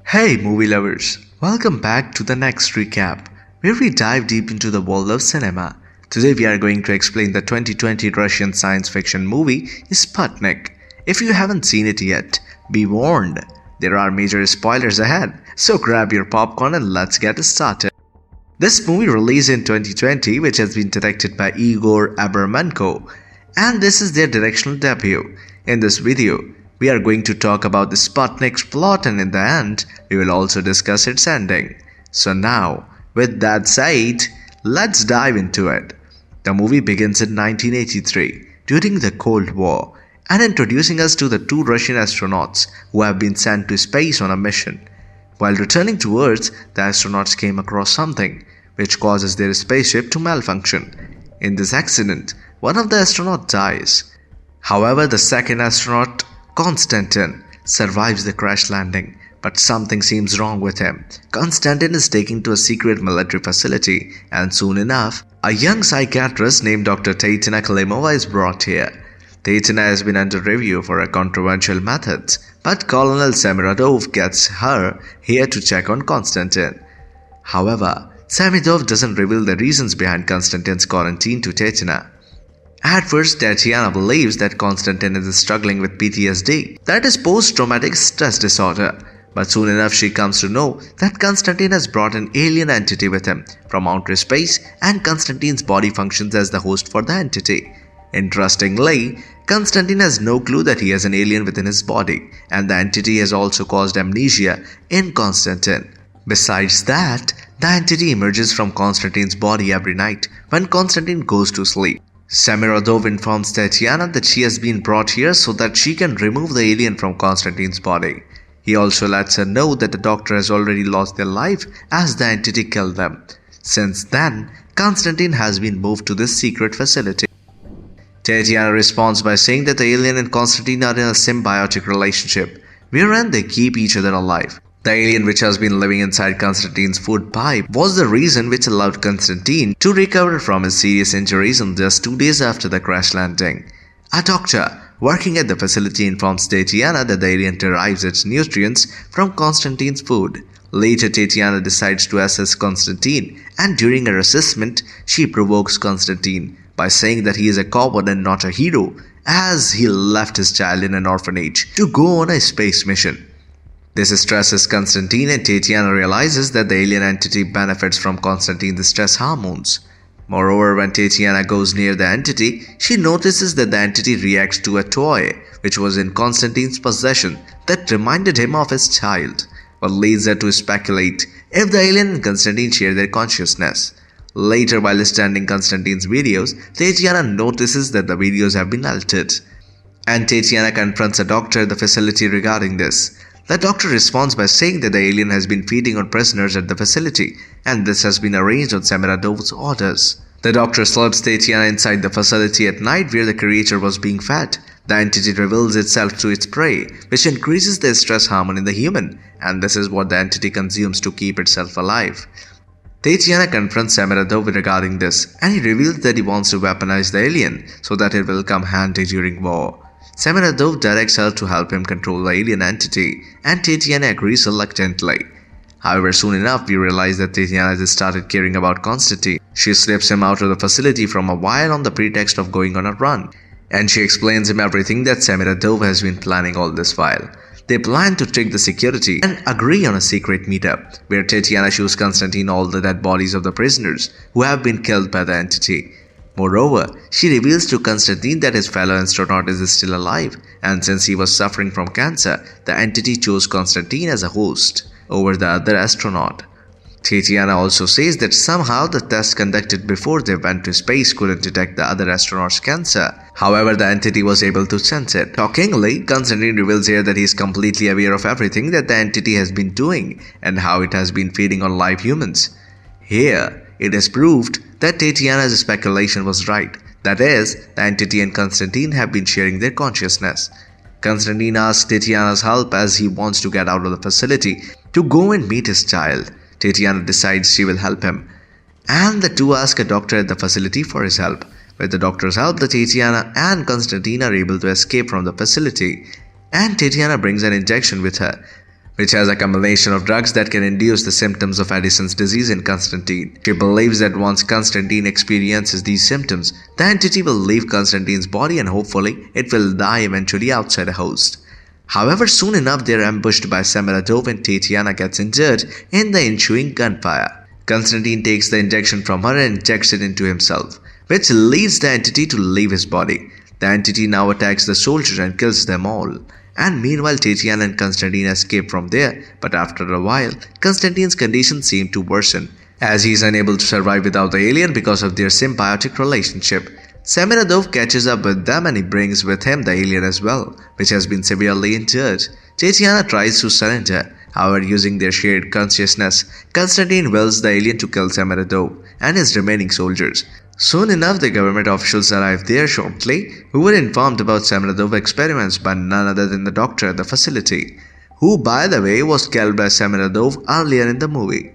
Hey movie lovers, welcome back to the next recap, where we dive deep into the world of cinema. Today we are going to explain the 2020 Russian science fiction movie Sputnik. If you haven't seen it yet, be warned, there are major spoilers ahead, so grab your popcorn and let's get started. This movie released in 2020, which has been directed by Igor Abramanko, and this is their directional debut. In this video, we are going to talk about the Sputnik's plot, and in the end, we will also discuss its ending. So now, with that said, let's dive into it. The movie begins in 1983, during the Cold War, and introducing us to the two Russian astronauts who have been sent to space on a mission. While returning to Earth, the astronauts came across something which causes their spaceship to malfunction. In this accident, one of the astronauts dies. However, the second astronaut, Konstantin, survives the crash landing, but something seems wrong with him. Konstantin is taken to a secret military facility, and soon enough, a young psychiatrist named Dr. Tatiana Klimova is brought here. Tatiana has been under review for her controversial methods, but Colonel Semiradov gets her here to check on Konstantin. However, Semiradov doesn't reveal the reasons behind Konstantin's quarantine to Tatiana. At first, Tatiana believes that Konstantin is struggling with PTSD, that is post-traumatic stress disorder. But soon enough she comes to know that Konstantin has brought an alien entity with him from outer space, and Konstantin's body functions as the host for the entity. Interestingly, Konstantin has no clue that he has an alien within his body, and the entity has also caused amnesia in Konstantin. Besides that, the entity emerges from Konstantin's body every night when Konstantin goes to sleep. Semiradov informs Tatiana that she has been brought here so that she can remove the alien from Konstantin's body. He also lets her know that the doctor has already lost their life as the entity killed them. Since then, Konstantin has been moved to this secret facility. Tatiana responds by saying that the alien and Konstantin are in a symbiotic relationship, wherein they keep each other alive. The alien, which has been living inside Konstantin's food pipe, was the reason which allowed Konstantin to recover from his serious injuries in just 2 days after the crash landing. A doctor working at the facility informs Tatiana that the alien derives its nutrients from Konstantin's food. Later, Tatiana decides to assess Konstantin, and during her assessment, she provokes Konstantin by saying that he is a coward and not a hero, as he left his child in an orphanage to go on a space mission. This stresses Konstantin, and Tatiana realizes that the alien entity benefits from Konstantin's stress hormones. Moreover, when Tatiana goes near the entity, she notices that the entity reacts to a toy which was in Konstantin's possession that reminded him of his child, what leads her to speculate if the alien and Konstantin share their consciousness. Later, while studying Konstantin's videos, Tatiana notices that the videos have been altered, and Tatiana confronts a doctor at the facility regarding this. The doctor responds by saying that the alien has been feeding on prisoners at the facility, and this has been arranged on Semiradov's orders. The doctor slips Tatiana inside the facility at night where the creature was being fed. The entity reveals itself to its prey, which increases the stress hormone in the human, and this is what the entity consumes to keep itself alive. Tatiana confronts Semiradov regarding this, and he reveals that he wants to weaponize the alien so that it will come handy during war. Semiradov directs her to help him control the alien entity, and Tatiana agrees reluctantly. However, soon enough we realize that Tatiana has started caring about Konstantin. She slips him out of the facility from a while on the pretext of going on a run, and she explains him everything that Semiradov has been planning all this while. They plan to trick the security and agree on a secret meetup, where Tatiana shows Konstantin all the dead bodies of the prisoners who have been killed by the entity. Moreover, she reveals to Konstantin that his fellow astronaut is still alive, and since he was suffering from cancer, the entity chose Konstantin as a host over the other astronaut. Tatiana also says that somehow the tests conducted before they went to space couldn't detect the other astronaut's cancer. However, the entity was able to sense it. Shockingly, Konstantin reveals here that he is completely aware of everything that the entity has been doing and how it has been feeding on live humans. Here, it is proved that Tatiana's speculation was right. That is, the entity and Konstantin have been sharing their consciousness. Konstantin asks Tatiana's help as he wants to get out of the facility to go and meet his child. Tatiana decides she will help him, and the two ask a doctor at the facility for his help. With the doctor's help, Tatiana and Konstantin are able to escape from the facility, and Tatiana brings an injection with her, which has a combination of drugs that can induce the symptoms of Addison's disease in Constantine. She believes that once Constantine experiences these symptoms, the entity will leave Constantine's body and hopefully it will die eventually outside a host. However, soon enough they are ambushed by Semiradov and Tatiana gets injured in the ensuing gunfire. Constantine takes the injection from her and injects it into himself, which leads the entity to leave his body. The entity now attacks the soldiers and kills them all. And meanwhile, Tatiana and Constantine escape from there, but after a while, Constantine's condition seemed to worsen, as he is unable to survive without the alien because of their symbiotic relationship. Semiradov catches up with them and he brings with him the alien as well, which has been severely injured. Tatiana tries to surrender. However, using their shared consciousness, Constantine wills the alien to kill Semiradov and his remaining soldiers. Soon enough, the government officials arrive there shortly, who were informed about Semiradov experiments by none other than the doctor at the facility, who by the way was killed by Semiradov earlier in the movie.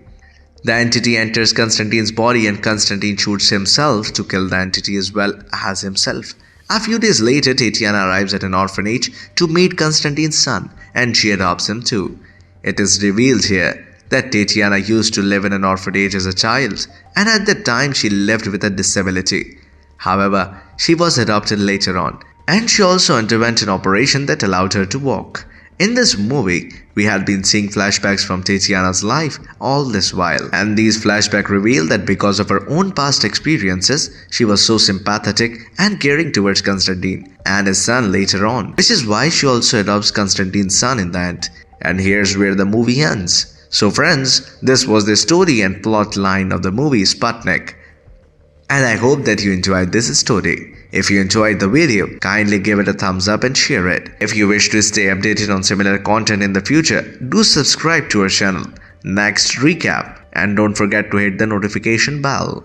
The entity enters Constantine's body and Constantine shoots himself to kill the entity as well as himself. A few days later, Tatiana arrives at an orphanage to meet Constantine's son and she adopts him too. It is revealed here that Tatiana used to live in an orphanage as a child and at that time she lived with a disability. However, she was adopted later on and she also underwent an operation that allowed her to walk. In this movie, we had been seeing flashbacks from Tatiana's life all this while, and these flashbacks reveal that because of her own past experiences, she was so sympathetic and caring towards Constantine and his son later on, which is why she also adopts Constantine's son in the end. And here's where the movie ends. So friends, this was the story and plot line of the movie Sputnik. And I hope that you enjoyed this story. If you enjoyed the video, kindly give it a thumbs up and share it. If you wish to stay updated on similar content in the future, do subscribe to our channel. Next recap, and don't forget to hit the notification bell.